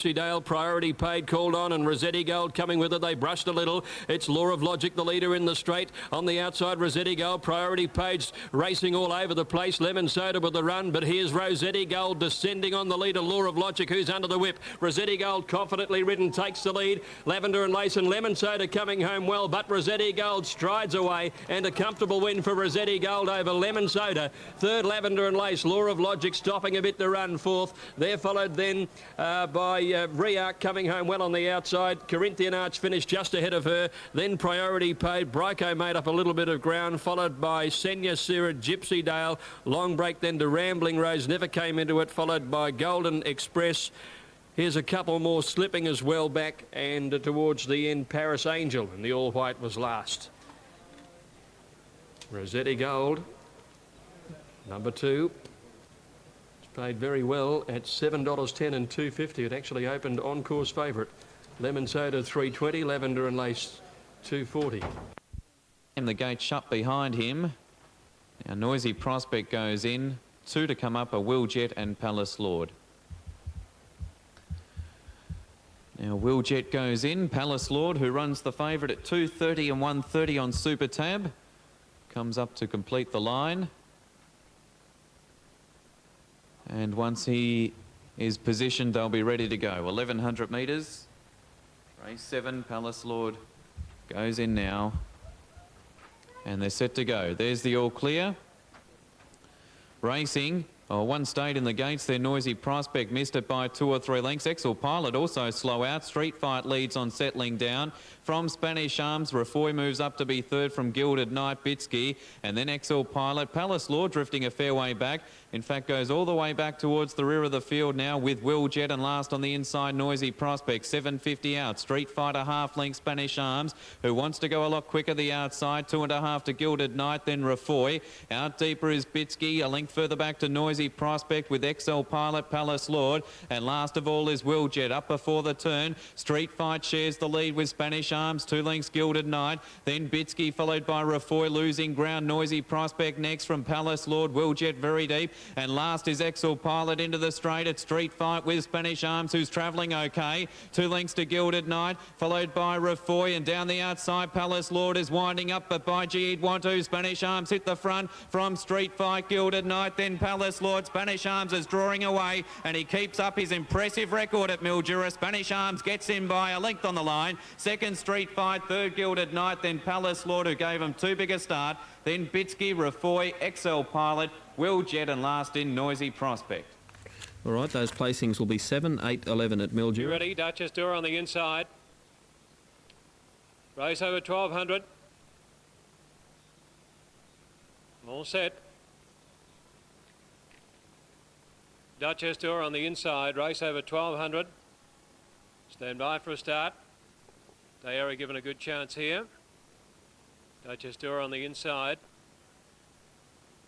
Dale, Priority Paid, called on, and Rossetti Gold coming with it. They brushed a little. It's Law of Logic, the leader in the straight. On the outside, Rossetti Gold, Priority Paid racing all over the place. Lemon Soda with the run, but here's Rossetti Gold descending on the leader, Law of Logic, who's under the whip. Rossetti Gold, confidently ridden, takes the lead. Lavender and Lace and Lemon Soda coming home well, but Rossetti Gold strides away, and a comfortable win for Rossetti Gold over Lemon Soda. Third, Lavender and Lace. Law of Logic stopping a bit to run fourth. They're followed then by Riark coming home well on the outside. Corinthian Arch finished just ahead of her. Then Priority Paid. Bryco made up a little bit of ground, followed by Senya Sira, Gypsy Dale. Long break then to Rambling Rose, never came into it, followed by Golden Express. Here's a couple more slipping as well back, and towards the end, Paris Angel, and the all white was last. Rossetti Gold, number 2. Paid very well at $7.10 and $2.50. It actually opened on course favourite. Lemon Soda $3.20, Lavender and Lace $2.40. And the gate shut behind him. Now Noisy Prospect goes in. 2 to come up are Will Jet and Palace Lord. Now Will Jet goes in. Palace Lord, who runs the favourite at 2.30 and 1.30 on Super Tab, comes up to complete the line. And once he is positioned, they'll be ready to go. 1,100 metres. Race 7, Palace Lord goes in now. And they're set to go. There's the all clear. Racing. Oh, one stayed in the gates there. Noisy Prospect missed it by 2 or 3 lengths. Excel Pilot also slow out. Street Fight leads on settling down. From Spanish Arms, Rafoy moves up to be third from Gilded Knight, Bitsky, and then Excel Pilot. Palace Lord drifting a fair way back. In fact, goes all the way back towards the rear of the field now with Will Jet, and last on the inside, Noisy Prospect. 7.50 out. Street Fighter half length, Spanish Arms, who wants to go a lot quicker the outside. 2.5 to Gilded Knight, then Rafoy. Out deeper is Bitsky. A length further back to Noisy Prospect with Excel Pilot, Palace Lord, and last of all is Will Jet up before the turn. Street Fight shares the lead with Spanish Arms, 2 lengths Gilded Knight, then Bitsky followed by Rafoy, losing ground. Noisy Prospect next from Palace Lord. Will Jet very deep, and last is Excel Pilot into the straight at Street Fight with Spanish Arms, who's travelling okay. 2 lengths to Gilded Knight, followed by Rafoy, and down the outside Palace Lord is winding up, but by G'd Want to. Spanish Arms hit the front from Street Fight, Gilded Knight, then Palace Lord. Spanish Arms is drawing away, and he keeps up his impressive record at Mildura. Spanish Arms gets in by a length on the line. Second, Street Fight. Third, Gilded Knight. Then Palace Lord, who gave him too big a start. Then Bitsky, Rafoy, Excel Pilot, Will Jet, and last in Noisy Prospect. All right, those placings will be 7, 8, 11 at Mildura. You ready? Duchess Door on the inside. Race over 1,200. All set. Duchess Door on the inside, race over 1,200. Stand by for a start. Diarra given a good chance here. Duchess Door on the inside.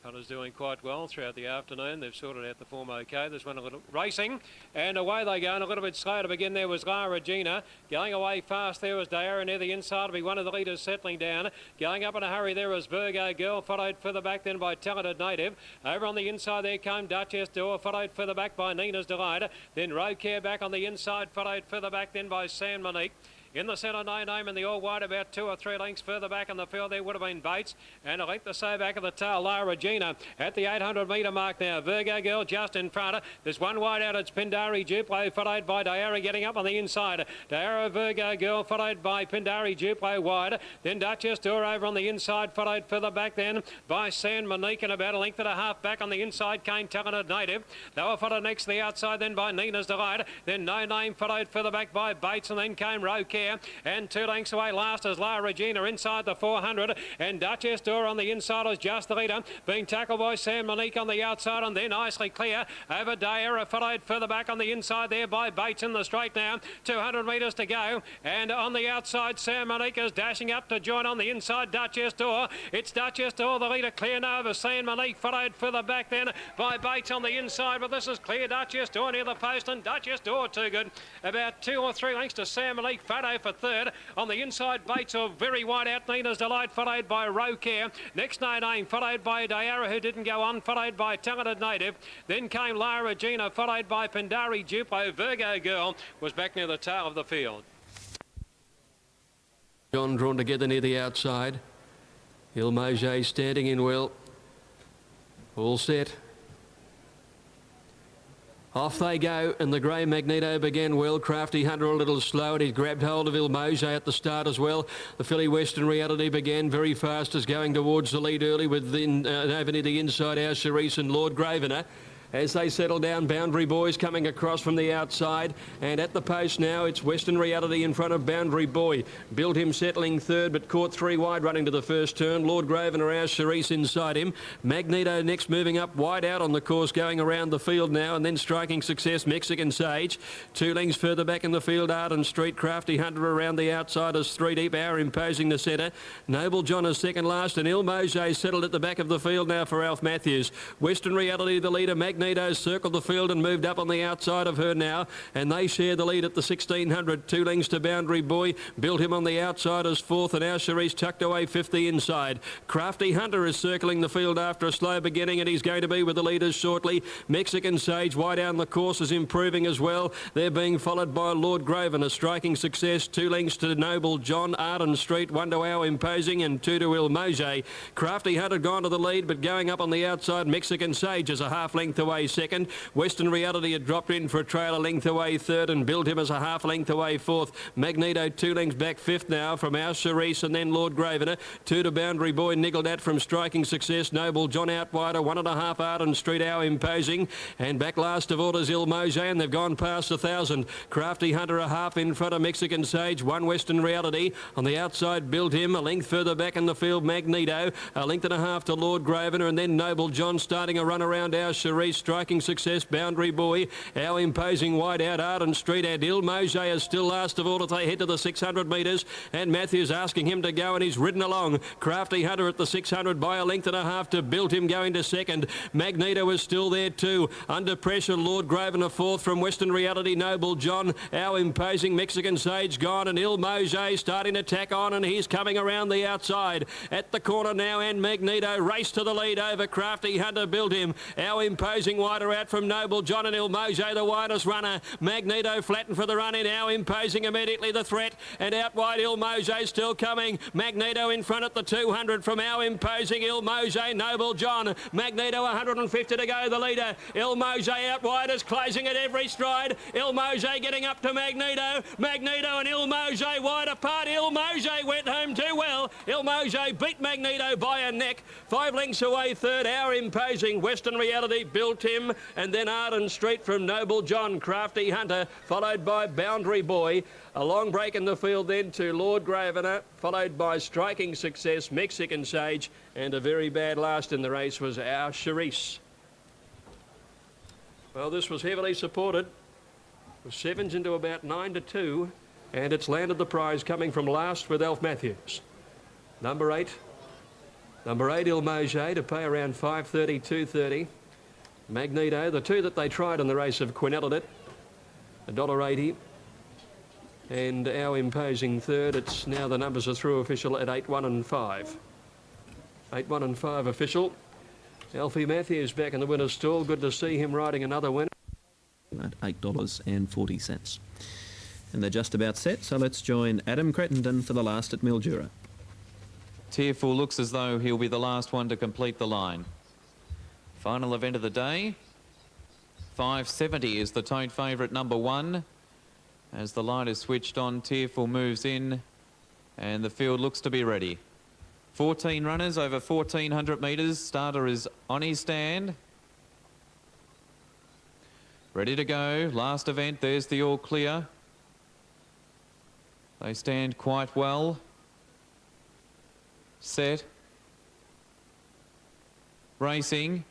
Punters doing quite well throughout the afternoon. They've sorted out the form okay. There's one a little racing, and away they go, and a little bit slow to begin. There was La Regina. Going away fast there was Diarra near the inside to be one of the leaders settling down. Going up in a hurry there was Virgo Girl, followed further back then by Talented Native. Over on the inside there came Duchess Door, followed further back by Nina's Delight. Then Rocare back on the inside, followed further back then by San Monique. In the centre, No Name, and the all white about 2 or 3 lengths further back in the field there would have been Bates, and a length to say back of the tail, La Regina at the 800 metre mark now. Virgo Girl just in front. There's one wide out. It's Pindari Duplo, followed by Diarra getting up on the inside. Diarra, Virgo Girl, followed by Pindari Duplo wide. Then Duchess Door over on the inside, followed further back then by San Monique, and about a length and a half back on the inside came Talented Native. They were followed next to the outside then by Nina's Delight. Then No Name, followed further back by Bates, and then came Rocare. And 2 lengths away last is La Regina inside the 400, and Duchess Door on the inside is just the leader, being tackled by San Monique on the outside, and then nicely clear over Diarra, followed further back on the inside there by Bates in the straight now. 200 metres to go, and on the outside San Monique is dashing up to join on the inside Duchess Door. It's Duchess Door, the leader, clear now over San Monique, followed further back then by Bates on the inside, but this is clear. Duchess Door near the post, and Duchess Door too good. About 2 or 3 lengths to San Monique. Photo go for third. On the inside, Bates are very wide out. Nina's Delight, followed by Rocare. Next No Name, followed by Diara, who didn't go on, followed by Talented Native. Then came Lara Regina, followed by Pandari Duplo. Virgo Girl was back near the tail of the field. John drawn together near the outside. Il Mauger standing in well. All set. Off they go, and the grey Magneto began well. Crafty Hunter a little slow, and he grabbed hold of Il Mauger at the start as well. The filly Western Reality began very fast, as going towards the lead early within over near the inside. Our Charisse and Lord Gravener. As they settle down, Boundary Boy's coming across from the outside, and at the post now it's Western Reality in front of Boundary Boy. Built him settling third, but caught three wide running to the first turn. Lord Graven or our Charisse inside him. Magneto next moving up wide out on the course, going around the field now, and then Striking Success, Mexican Sage. 2 lengths further back in the field, Arden Street, Crafty Hunter around the outside as 3 deep. Our Imposing the centre. Noble John is second last, and Il Mauger settled at the back of the field now for Alf Matthews. Western Reality the leader. Magneto circled the field and moved up on the outside of her now, and they share the lead at the 1600. 2 lengths to Boundary Boy. Built him on the outside as fourth, and our Charisse tucked away 50 inside. Crafty Hunter is circling the field after a slow beginning, and he's going to be with the leaders shortly. Mexican Sage wide down the course is improving as well. They're being followed by Lord Graven, a Striking Success. 2 lengths to Noble John, Arden Street, 1 to Our Imposing, and 2 to Il Mauger. Crafty Hunter gone to the lead, but going up on the outside, Mexican Sage is a half length away second. Western Reality had dropped in for a trailer length away third, and Built him as a half length away fourth. Magneto 2 lengths back fifth now from Our Charisse, and then Lord Gravener. 2 to Boundary Boy, niggled at from Striking Success. Noble John out wider, 1.5 Arden Street, Our Imposing, and back last of all is Il Mauger, and they've gone past 1,000. Crafty Hunter a half in front of Mexican Sage. 1 Western Reality on the outside. Built him a length further back in the field. Magneto a length and a half to Lord Gravener, and then Noble John starting a run around Our Charisse. Striking Success, Boundary Boy, Our Imposing wide out, Arden Street, and Il Mauger is still last of all as they head to the 600 metres, and Matthews asking him to go, and he's ridden along. Crafty Hunter at the 600 by a length and a half to Built him going to second. Magneto is still there too. Under pressure, Lord Graven a fourth from Western Reality. Noble John, Our Imposing, Mexican Sage gone, and Il Mauger starting to tack on, and he's coming around the outside. At the corner now, and Magneto race to the lead over Crafty Hunter. Built him, Our Imposing wider out from Noble John, and Il Mauger the widest runner. Magneto flattened for the run in. Our Imposing immediately the threat, and out wide Il Mauger still coming. Magneto in front at the 200 from Our Imposing. Il Mauger, Noble John, Magneto 150 to go, the leader. Il Mauger out wide is closing at every stride. Il Mauger getting up to Magneto. Magneto and Il Mauger wide apart. Il Mauger went home too well. Il Mauger beat Magneto by a neck. 5 lengths away third, Our Imposing. Western Reality Built him, and then Arden Street from Noble John. Crafty Hunter followed by Boundary Boy. A long break in the field then to Lord Gravener, followed by Striking Success, Mexican Sage, and a very bad last in the race was Our Charisse. Well, this was heavily supported. With 7s into about 9 to 2, and it's landed the prize coming from last with Alf Matthews. Number 8, Il Mauger, to pay around 5.30, 2.30. Magneto, the 2 that they tried in the race have quinelled it, $1.80. And Our Imposing third. It's now the numbers are through official at 8, 1 and 5. 8, 1 and 5 official. Alfie Matthews back in the winner's stall. Good to see him riding another winner. At $8.40. And they're just about set, so let's join Adam Crettenton for the last at Mildura. Tearful looks as though he'll be the last one to complete the line. Final event of the day. 5.70 is the tote favourite, number 1. As the light is switched on, Tearful moves in, and the field looks to be ready. 14 runners over 1,400 metres. Starter is on his stand. Ready to go. Last event, there's the all clear. They stand quite well. Set. Racing.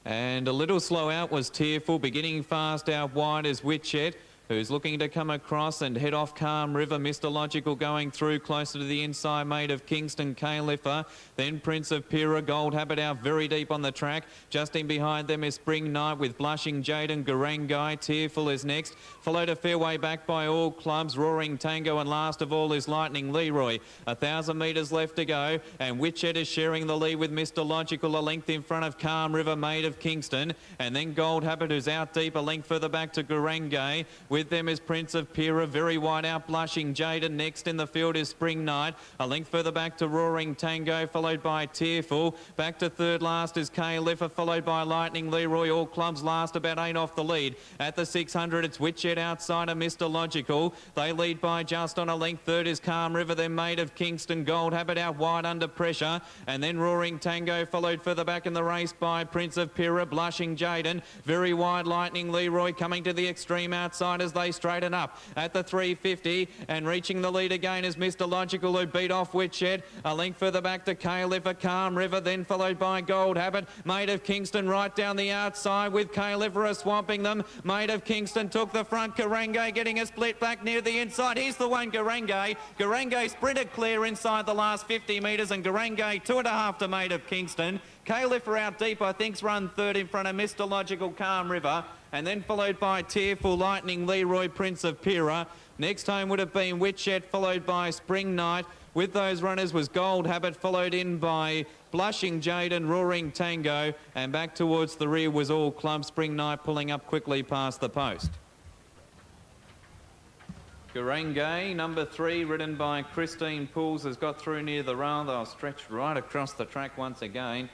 And a little slow out was Tearful, beginning fast out wide as Witchet. who's looking to come across and head off Calm River. Mr. Logical going through closer to the inside, Made of Kingston, Califfer. Then Prince of Pyrrha, Gold Habit out very deep on the track. Just in behind them is Spring Night with Blushing Jade and Garangai. Tearful is next, followed a fair way back by All Clubs, Roaring Tango, and last of all is Lightning Leroy. 1,000 metres left to go, and Witchet is sharing the lead with Mr. Logical, a length in front of Calm River, Made of Kingston, and then Gold Habit, who's out deep, a length further back to Garangai. With them is Prince of Pyrrha, very wide out Blushing Jade, and next in the field is Spring Night, a length further back to Roaring Tango, followed by Tearful. Back to third last is Califfer, followed by Lightning Leroy. All Clubs last, about 8 off the lead. At the 600, it's Witchet outside of Mr. Logical. They lead by just on a length. Third is Calm River, then Made of Kingston. Gold Habit out wide under pressure, and then Roaring Tango, followed further back in the race by Prince of Pyrrha, Blushing Jaden. Very wide Lightning Leroy coming to the extreme outside as they straighten up at the 350, and reaching the lead again is Mr. Logical, who beat off Witchet. A length further back to Califfer, Calm River, then followed by Gold Habit. Made of Kingston right down the outside with Califfer swamping them. Made of Kingston took the front. Garangai getting a split back near the inside. Here's the one, Garangai. Garangai sprinted clear inside the last 50 metres, and Garangai 2.5 to Made of Kingston. Califfer out deep, I think's run third in front of Mr. Logical, Calm River, and then followed by Tearful, Lightning Leroy, Prince of Pyrrha. Next home would have been Witchet, followed by Spring Night. With those runners was Gold Habit, followed in by Blushing Jade and Roaring Tango, and back towards the rear was All Club. Spring Night pulling up quickly past the post. Garangai, number 3, ridden by Christine Pools, has got through near the rail. They'll stretch right across the track once again.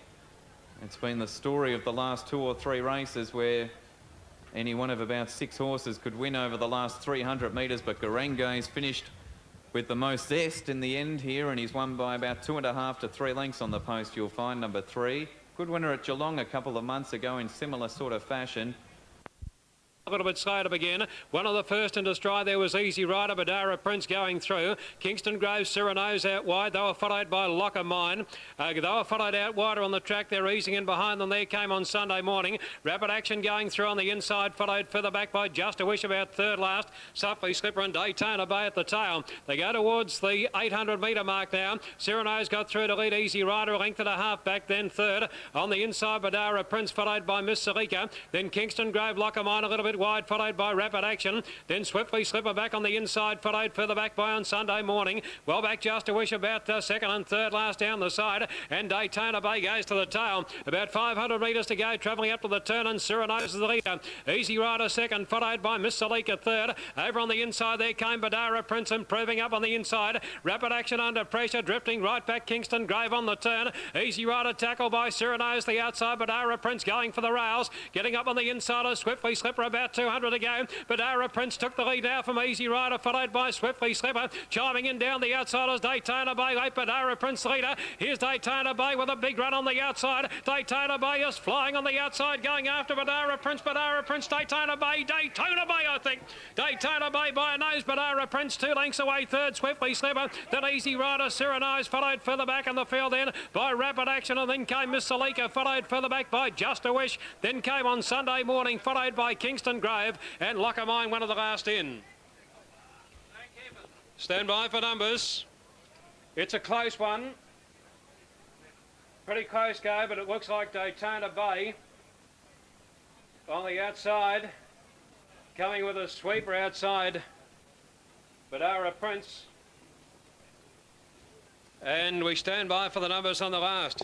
It's been the story of the last 2 or 3 races where any one of about 6 horses could win over the last 300 metres, but Garangai's finished with the most zest in the end here, and he's won by about 2.5 to 3 lengths on the post, you'll find, number 3. Good winner at Geelong a couple of months ago in similar sort of fashion. A little bit slow to begin. One of the first into stride there was Easy Rider, Badara Prince going through. Kingston Grove, Cyrenose out wide. They were followed by Locker Mine. They were followed out wider on the track. They're easing in behind them. There came on Sunday Morning. Rapid Action going through on the inside, followed further back by Just a Wish about third last. Softly Slipper and Daytona Bay at the tail. They go towards the 800 metre mark now. Cyrenose got through to lead Easy Rider, a length and a half back, then third. On the inside, Badara Prince, followed by Miss Salika. Then Kingston Grove, Locker Mine a little bit wide, followed by Rapid Action. Then Swiftly Slipper back on the inside, followed further back by On Sunday Morning. Well back Just a Wish about second and third last down the side, and Daytona Bay goes to the tail. About 500 metres to go, travelling up to the turn, and Cyrenose is the leader. Easy Rider second, followed by Miss Salika third. Over on the inside there came Badara Prince, improving up on the inside. Rapid Action under pressure, drifting right back Kingston Grave on the turn. Easy Rider tackled by Cyrenose, the outside. Badara Prince going for the rails, getting up on the inside of Swiftly Slipper, about 200 to go. Badara Prince took the lead now from Easy Rider, followed by Swiftly Slipper. Chiming in down the outsiders, Daytona Bay, late Badara Prince leader. Here's Daytona Bay with a big run on the outside. Daytona Bay is flying on the outside, going after Badara Prince, Daytona Bay, I think. Daytona Bay by a nose, Badara Prince 2 lengths away, third, Swiftly Slipper. Then Easy Rider, Cyrenose, followed further back in the field then by Rapid Action, and then came Miss Salika, followed further back by Just a Wish. Then came On Sunday Morning, followed by Kingston Grove, and Locker Mine, one of the last in. Stand by for numbers. It's a close one. Pretty close go, but it looks like Daytona Bay on the outside, coming with a sweeper outside, Badara Prince. And we stand by for the numbers on the last.